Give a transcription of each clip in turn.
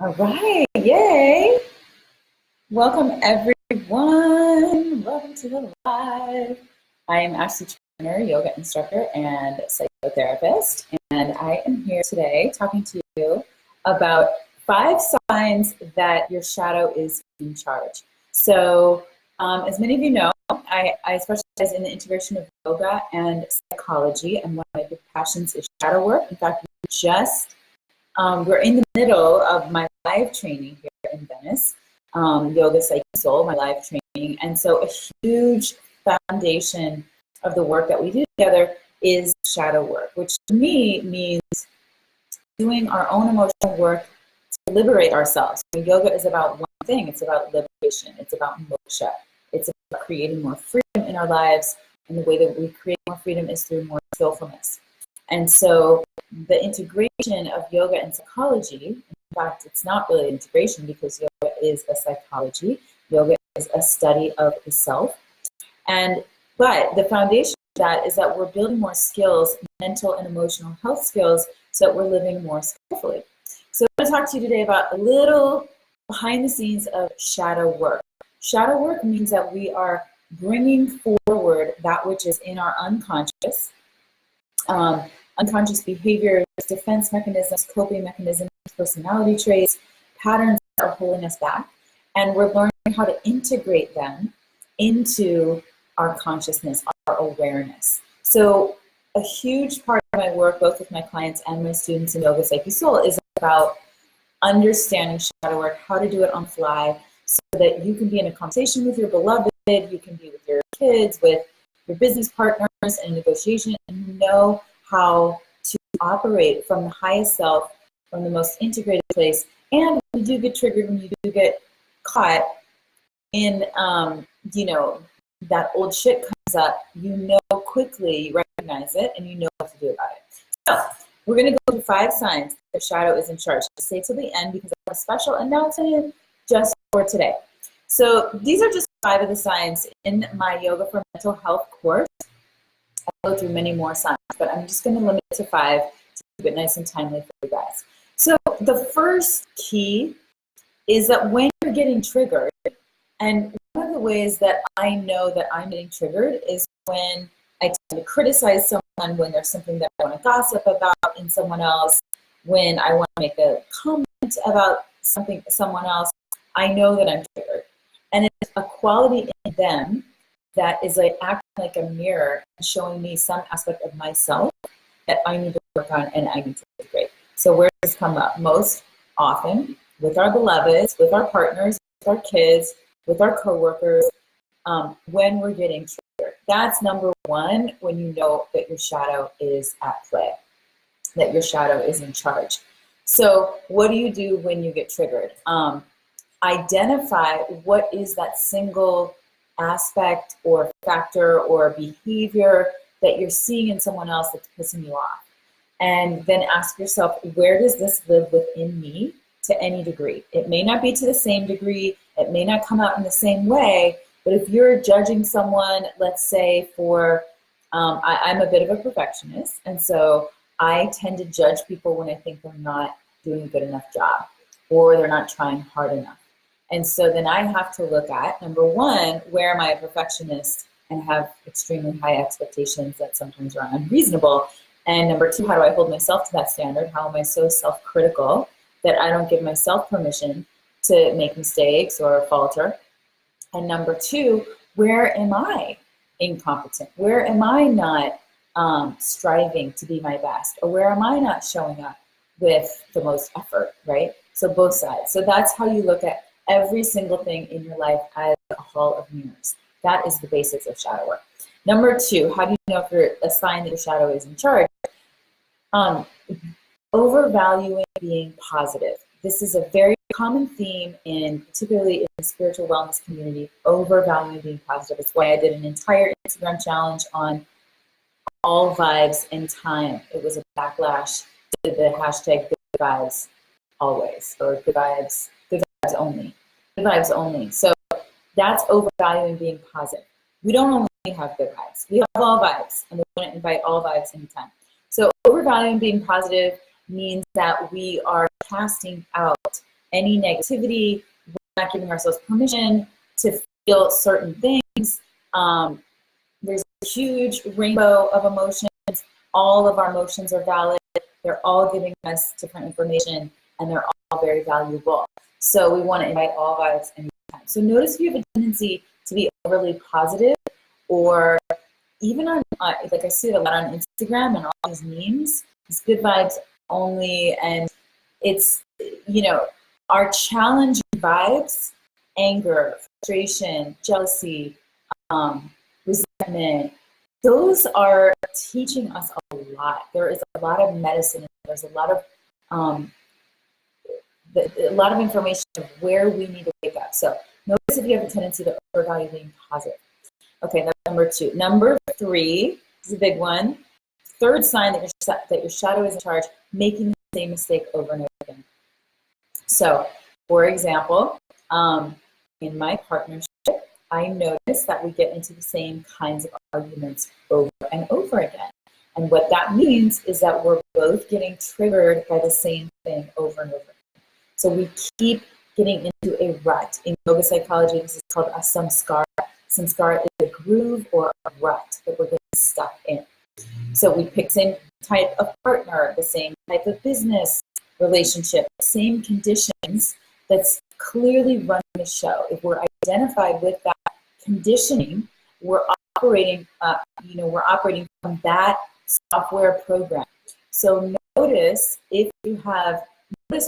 All right, yay. Welcome everyone. Welcome to the live. I am Ashley Turner, yoga instructor and psychotherapist, and I am here today talking to you about 5 signs that your shadow is in charge. So, as many of you know, I specialize in the integration of yoga and psychology, and one of my big passions is shadow work. In fact, we're in the middle of my live training here in Venice, Yoga Psyche Soul, my live training. And so a huge foundation of the work that we do together is shadow work, which to me means doing our own emotional work to liberate ourselves. Yoga is about one thing. It's about liberation. It's about moksha. It's about creating more freedom in our lives. And the way that we create more freedom is through more skillfulness. And so the integration of yoga and psychology, in fact, it's not really integration because yoga is a psychology. Yoga is a study of the self. But the foundation of that is that we're building more skills, mental and emotional health skills, so that we're living more skillfully. So I'm going to talk to you today about a little behind the scenes of shadow work. Shadow work means that we are bringing forward that which is in our unconscious, unconscious behaviors, defense mechanisms, coping mechanisms, personality traits, patterns that are holding us back, and we're learning how to integrate them into our consciousness, our awareness. So a huge part of my work, both with my clients and my students in Yoga Psyche Soul, is about understanding shadow work, how to do it on the fly, so that you can be in a conversation with your beloved, you can be with your kids, with your business partners in negotiation, and you know how to operate from the highest self, from the most integrated place. And when you do get triggered, when you do get caught in, that old shit comes up, you know quickly, you recognize it, and you know what to do about it. So we're going to go through 5 signs that the shadow is in charge. Stay till the end because I have a special announcement just for today. So these are just 5 of the signs in my Yoga for Mental Health course. I'll go through many more signs, but I'm just going to limit it to 5 to keep it nice and timely for you guys. So the first key is that when you're getting triggered, and one of the ways that I know that I'm getting triggered is when I tend to criticize someone, when there's something that I want to gossip about in someone else, when I want to make a comment about someone else, I know that I'm triggered. And it's a quality in them that is like acting like a mirror and showing me some aspect of myself that I need to work on and I need to integrate. So where does this come up? Most often with our beloveds, with our partners, with our kids, with our coworkers, when we're getting triggered. That's number 1 when you know that your shadow is at play, that your shadow is in charge. So what do you do when you get triggered? Identify what is that single aspect or factor or behavior that you're seeing in someone else that's pissing you off. And then ask yourself, where does this live within me to any degree? It may not be to the same degree, it may not come out in the same way, but if you're judging someone, let's say for, I'm a bit of a perfectionist, and so I tend to judge people when I think they're not doing a good enough job or they're not trying hard enough. And so then I have to look at, number 1, where am I a perfectionist and have extremely high expectations that sometimes are unreasonable? And number 2, how do I hold myself to that standard? How am I so self-critical that I don't give myself permission to make mistakes or falter? And number 2, where am I incompetent? Where am I not striving to be my best? Or where am I not showing up with the most effort, right? So both sides. So that's how you look at every single thing in your life as a hall of mirrors. That is the basics of shadow work. Number 2, how do you know if you're a sign that your shadow is in charge? Overvaluing being positive. This is a very common theme particularly in the spiritual wellness community, overvaluing being positive. It's why I did an entire Instagram challenge on all vibes in time. It was a backlash to the hashtag good vibes always, or good vibes only. Good vibes only. So that's overvaluing being positive. We don't only have good vibes. We have all vibes, and we want to invite all vibes anytime. So overvaluing being positive means that we are casting out any negativity. We're not giving ourselves permission to feel certain things. There's a huge rainbow of emotions. All of our emotions are valid. They're all giving us different information, and they're all very valuable. So we want to invite all vibes anytime. So notice if you have a tendency to be overly positive, or even on, like I see it a lot on Instagram and all these memes, it's good vibes only, and it's, our challenging vibes, anger, frustration, jealousy, resentment, those are teaching us a lot. There is a lot of medicine. There's a lot of information of where we need to wake up. So notice if you have a tendency to overvalue being positive. Okay, that's number 2. Number 3 is a big one. Third sign that your shadow is in charge, making the same mistake over and over again. So, for example, in my partnership, I notice that we get into the same kinds of arguments over and over again. And what that means is that we're both getting triggered by the same thing over and over again. So we keep getting into a rut. In yoga psychology, this is called a samskara. Samskara is a groove or a rut that we're getting stuck in. So we pick the same type of partner, the same type of business relationship, same conditions that's clearly running the show. If we're identified with that conditioning, we're operating from that software program. So notice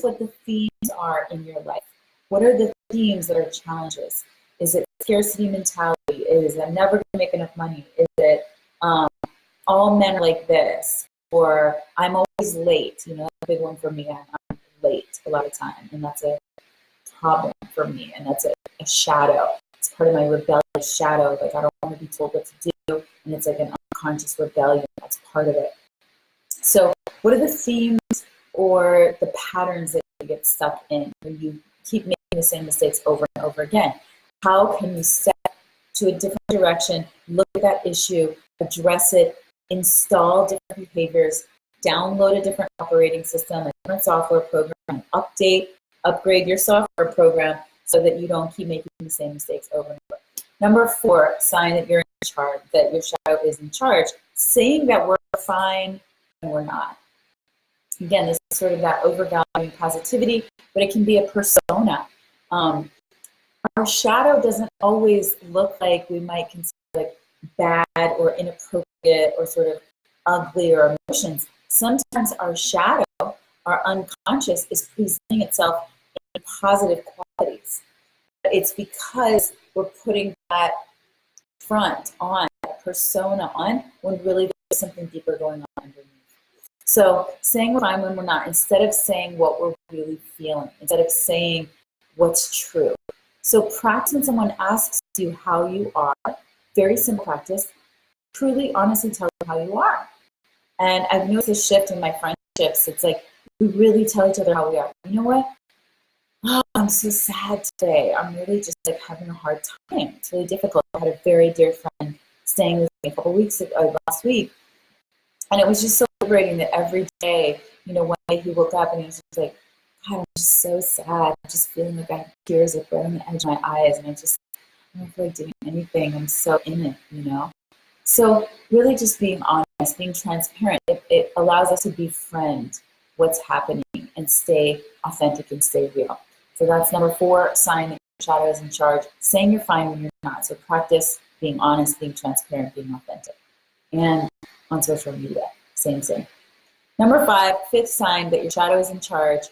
what the themes are in your life. What are the themes that are challenges? Is it scarcity mentality? Is I'm never going to make enough money? Is it all men are like this? Or I'm always late? That's a big one for me. I'm late a lot of time, and that's a problem for me, and that's a shadow. It's part of my rebellious shadow. Like, I don't want to be told what to do, and it's like an unconscious rebellion. That's part of it. So what are the themes or the patterns that you get stuck in when you keep making the same mistakes over and over again? How can you step to a different direction, look at that issue, address it, install different behaviors, download a different operating system, a different software program, upgrade your software program so that you don't keep making the same mistakes over and over. Number 4, sign that you're in charge, that your shadow is in charge, saying that we're fine and we're not. Again, this is sort of that overvaluing positivity, but it can be a persona. Our shadow doesn't always look like we might consider like bad or inappropriate or sort of ugly or emotions. Sometimes our shadow, our unconscious, is presenting itself in positive qualities. It's because we're putting that front on, that persona on, when really there's something deeper going on underneath. So saying we're fine when we're not, instead of saying what we're really feeling, instead of saying what's true. So practice when someone asks you how you are, very simple practice, truly, honestly tell them how you are. And I've noticed a shift in my friendships. It's like we really tell each other how we are. You know what? Oh, I'm so sad today. I'm really just like having a hard time. It's really difficult. I had a very dear friend staying with me a couple weeks ago, last week. And it was just so liberating that every day, one day he woke up and he was just like, God, I'm just so sad. I'm just feeling like I have tears like right on the edge of my eyes. And I don't feel like doing anything. I'm so in it, So really just being honest, being transparent, it allows us to befriend what's happening and stay authentic and stay real. So that's number 4, sign that your shadow is in charge, saying you're fine when you're not. So practice being honest, being transparent, being authentic. And on social media, same thing. Number 5, 5th sign that your shadow is in charge.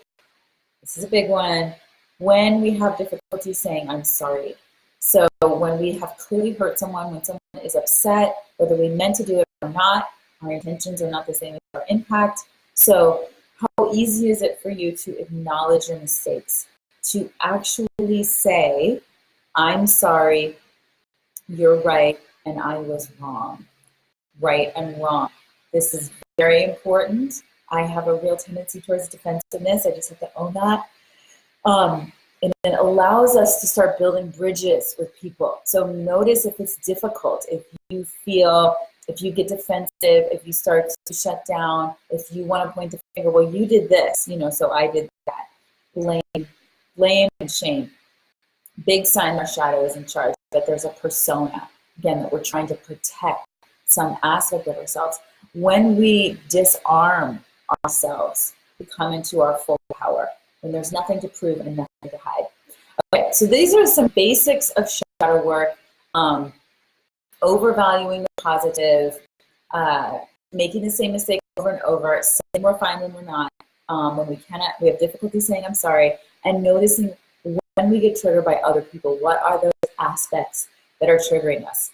This is a big one. When we have difficulty saying I'm sorry. So when we have clearly hurt someone, when someone is upset, whether we meant to do it or not, our intentions are not the same as our impact. So how easy is it for you to acknowledge your mistakes? To actually say, I'm sorry, you're right, and I was wrong. Right and wrong. This is very important. I have a real tendency towards defensiveness. I just have to own that. And it allows us to start building bridges with people. So notice if it's difficult, if you get defensive, if you start to shut down, if you want to point the finger, well, you did this, so I did that. Blame. blame and shame. Big sign our shadow is in charge, that there's a persona, again, that we're trying to protect some aspect of ourselves. When we disarm ourselves, we come into our full power, when there's nothing to prove and nothing to hide. Okay, so these are some basics of shadow work. Overvaluing the positive, making the same mistake over and over, saying we're fine when we're not, when we have difficulty saying I'm sorry, and noticing when we get triggered by other people, what are those aspects that are triggering us?